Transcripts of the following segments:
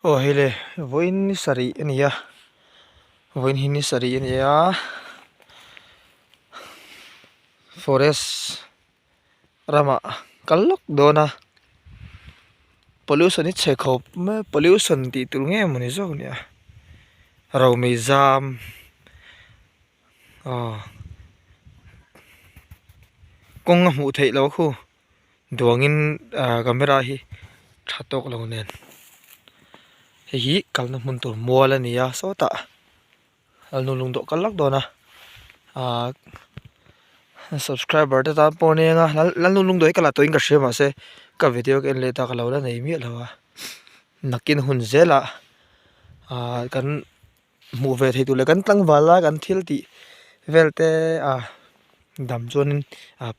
Oh hele voin ni sari ania voin hi ni sari ania forest rama kalok dona pollution ni chekhop me pollution ti tulnge mani zo nia rau me jam kong mu thei lo khu duangin camera hi thatok lo nen hi kalna mun tur mola nia so ta alnu lungdo kalak dona subscriber ta pone nga lalu lung doi kala toin ka shema se ka video ke le ta kala la nei mi lawa nakin hun zela kan mu ve thei tu le kan tlang wala kan thil ti velte dam chonin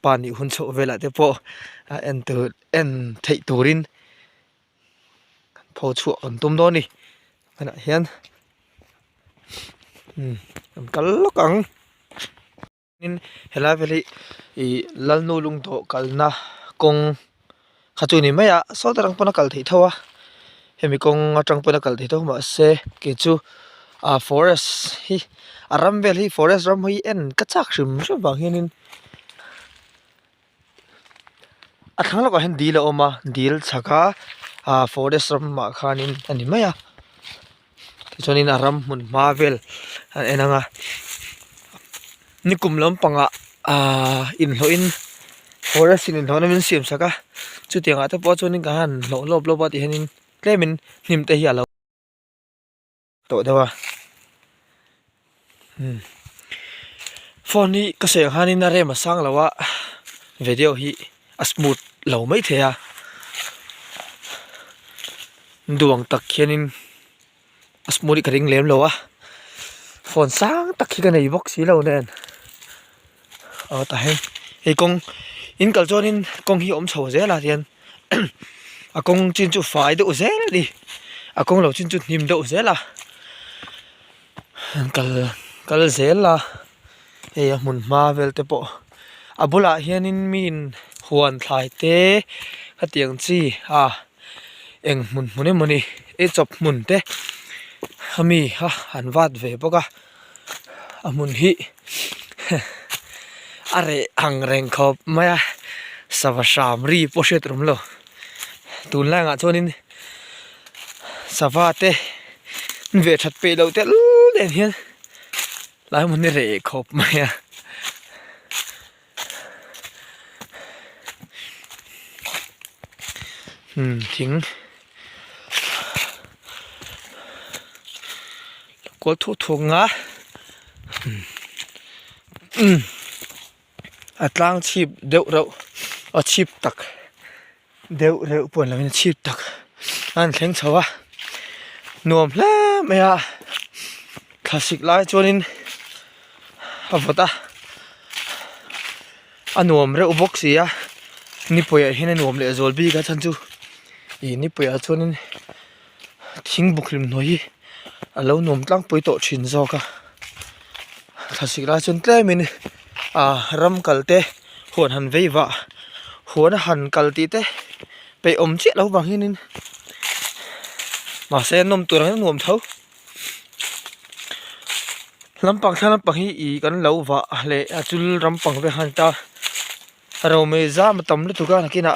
pani hun cho vela te po en tu en thei turin pho chu on tum do ni ana hian kal lokang in hela veli I lalnu lung to kalna kong khachu ni maya so tarang pona kal thei thawa hemi kong atang pona kal thei thaw ma se ke chu forest hi aram vel hi forest ram hi en kachak shim sho bang hianin athang lo ka hen dil oma dil chaka forest ram ma khanin ani maya chonin aram mun mavel enanga nikum lampanga in loin forest in hona min sim saka chu tianga te po chunin ka han lo lob loba ti hanin klemin nim te hi alo to dewa phone ni ka se hanin na re ma sang lawa video hi smooth lo mai theya duang tak khianin smooth ka ring lem lowa phone sang tak khi ka nei box hi lo nen ta hei kong in kal chonin kong hi om chho zela rian akong chin chu fai do zel di akong lo chin chu nim do zela kal zela ei mun mavel te po abula hianin min huan thlai te khatiang chi eng mun muni e chop mun te hami han wat ve boka amun hi are ang reng khop maya savasham ri poshet rumlo tunla nga chonin savate ve that pe lo te len hian lai mun ni re khop maya thing ko thu nga atlang chip deuh ro chip tak deuh reuh pon lamin chip tak an thleng chawa nuam hla maya classic lai chonin avota anuam reuh box ya nipoya hina nuam le zolbi ka chanchu nipoya chonin thing buklim noi alo nuam tlang poi to thin zo ka classic lai chon tlemin ram kalte huan han veiwa huan han kalti te pe om chi lo bang hinin ma se nom turang nuam thau lampang thana pahi I kan lo wa le achul rampang ve han ta ro me za matam lu tu ka nakina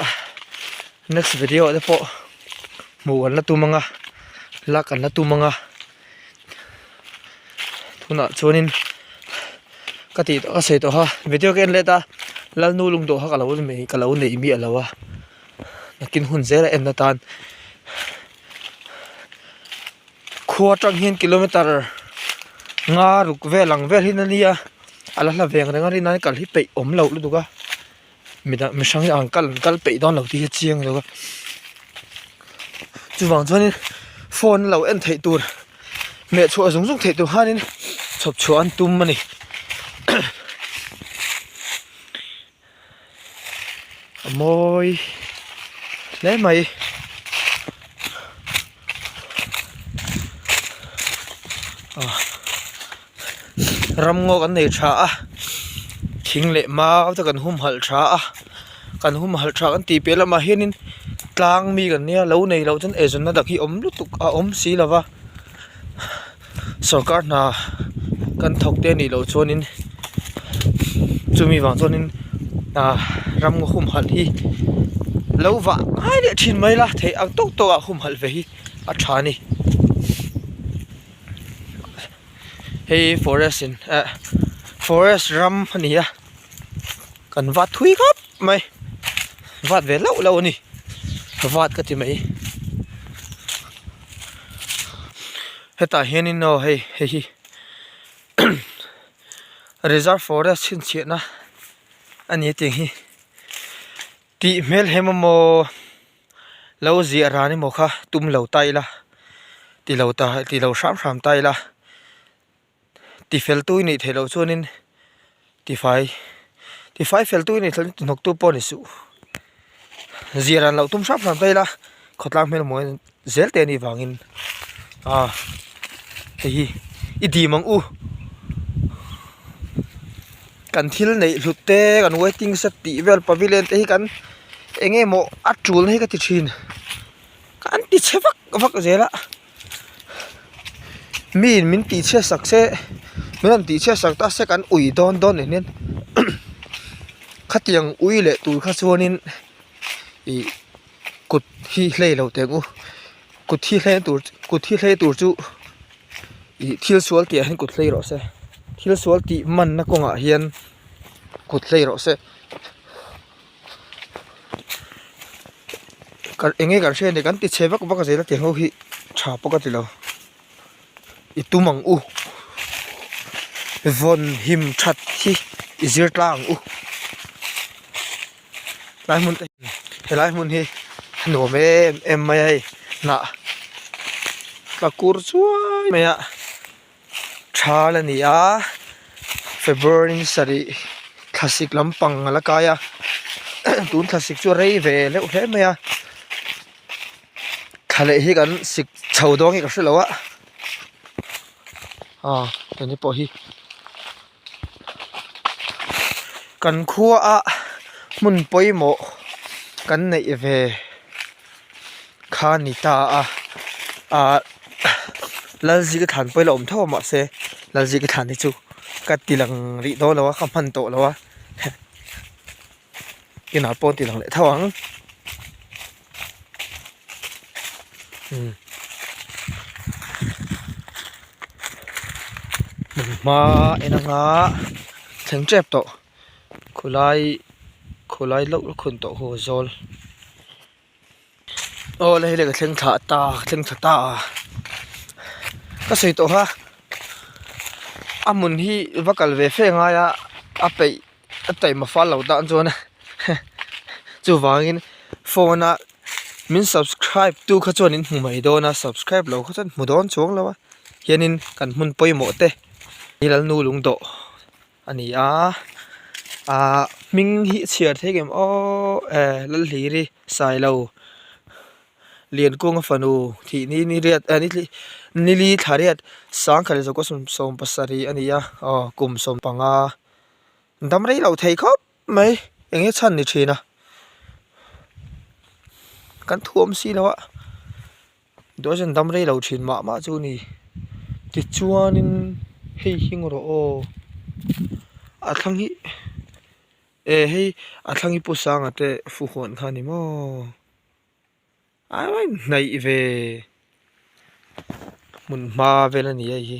next video de po mu an la tu manga la kan la tu manga thuna chonin kati to ase to ha video ken leta lal nu lung do ha kalo me kalo nei mi alawa nakin hun zera em na tan khuatang hin kilometer nga ruk ve lang ve hinania ala la veng rang ri nai kal hi pe om lo lu duga mi sang ang kal pe don lo ti chiang lo chu wang chuan phone lo en thei tur me chu zung zung thei tu hanin chop chuan tum mani moi le mai ram ngo kan nei tha thing le ma ta kan hum hal tha kan ti pe lama hianin tlang mi kan nia lo nei lo chen ezon na dak hi om lu tuk a om si lawa sarkar na kan thok te ni lo chonin chumi wang chonin ram ngo khum hal hi lo wa ai de thin mai la thei ang tok to a khum hal ve hi a thani hey forest ram ania kan wat thui khap mai wat ve lo ni wat ka ti mai heta henin no hey reserve forest chin che na ani ting hi ti mel hemamo lo zi arani mo kha tum lo tai la ti lo sham tai la ti fel tu ni thelo chunin ti fai fel tu ni thel nok tu pon su ziran lo tum sham tai la khotlang mel mo zel te ni wangin hi idi mang u kan thil nei hlutte kan waiting set ti vel pavilion te hi kan enge mo atul nei ka ti thin kan ti chewak vak zela min ti che sak se min ti che sak ta se kan ui don nen khatiang ui le tu kha chuanin i kut hi hlei lo te ngu kut hi hlei tur chu i thil sual ti han kut hlei ro se thil sual ti man na konga hian kut hlei ro se kan enge kan hre ni kan ti chewak vak zela te ho hi tha poka ti lo i tumang u von him that hi izir tlang u lai mun helai mun hi no me em mai na ka kur chuai maya thala ni a February sari classic lampang ala kaya tun classic chu rei ve le hle maya khale hi kan sik chaudong hi ka hrilowa tani po hi kan khuwa a mun poimo kan nei ve kha ni ta a lalji ka than poila om thaw ma se lalji ka than ni chu ka tilang ri do lawa kham han to lawa kina pon tilang le thawang ma enanga theng trep to khulai lo khun to ho zol le ka theng tha ta ka sei to ha amun hi vakal ve fe nga ya apei atai ma fa lo da zona chu wangin phone a min subscribe tu kha chonin humai do na subscribe lo kha chan mudon chong lawa hianin kan mun poimo te hilal nu lung do ani ming hi chiar thegem lal hi ri sai lo lian kung fanu thi ni riat ani ni li thariat sang khale zo ko som pasari ania kum som panga dam rei lo thei khop mai enge chan ni thina kan thuam si lawa dozen dam rei lo thin ma chu ni ti chuanin hei hing ro a thang hi hei a thang hi pu sang ate fu hon khani mo ai nei ve mun ma vela ni hi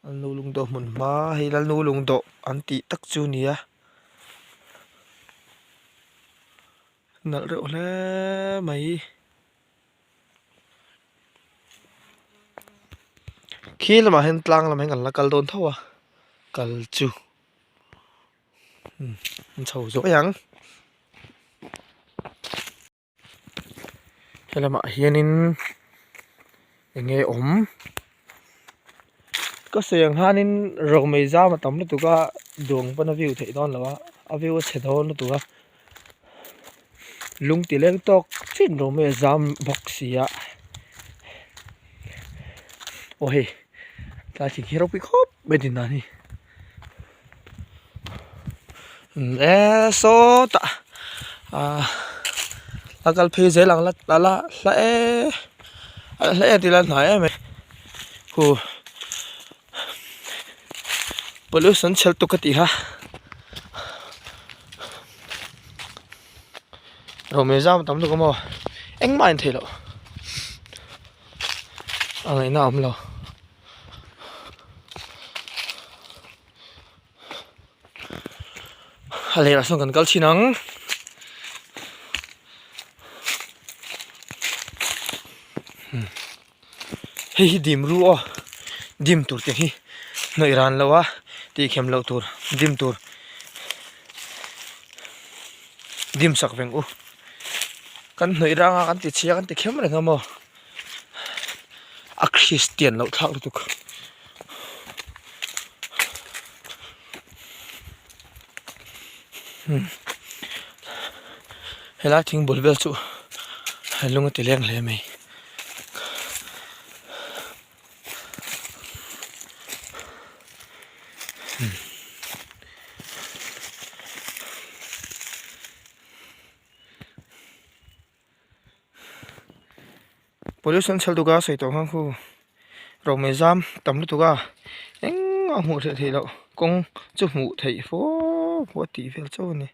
al nu lung do mun ma hi lal nu lung do anti tak chu ni a nal re ole mai khil ma hen tlang lam hen la kal don thawa kal chu chau zo yang helama hianin enge om có sườn hanin rồi mày ra mà tắm nó tụi ca đường bên view thấy đó là view sẽ đó nó tụi ca lung tỷ lên to trên rồi mày ra bọc xì ạ ôi ta chỉ khi bị khóc bên thì nào đi số ta akal phi ze lang la e ti la nai me hu pollution chel tu ka ti ha rồi mới ra tắm được không mà anh mai thế lộ à ngày nào cũng lo à lấy ra xong cần câu chi nắng hi dim ru à dim tur tiếng hi nơi ran lâu à thì khem lâu tur dim sắc veng u kan nơi ra kan ti chia kan ti khem rồi ngamo a Christian lâu thạo được hela thing bolbel chu lunga ti leng hle mai pollution chal duga soi to hang khu ro me jam tam lu tuga eng a mu the lo kong chu mu thei fo ti fel chu ni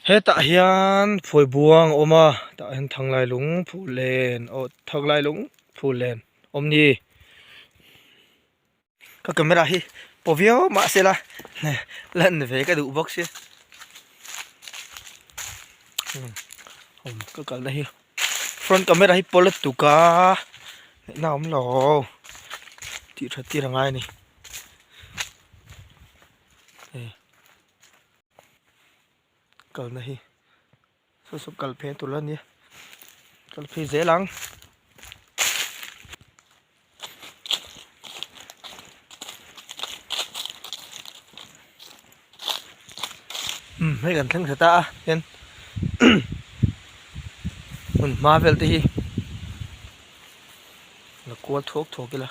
he ta hian phoi buang oma ta hen thang lai lung phu len o thak lai lung phu len om ni ka camera hi povio ma se la lan ve ka du box hi cái này front camera hi polet tu ka nào ông lo thì thật thì là ngay này cái này số số cái phe tu lên nhé cái phe dễ lắm mấy gần thân người ta nên mình Marvel thì là qua thuốc cái là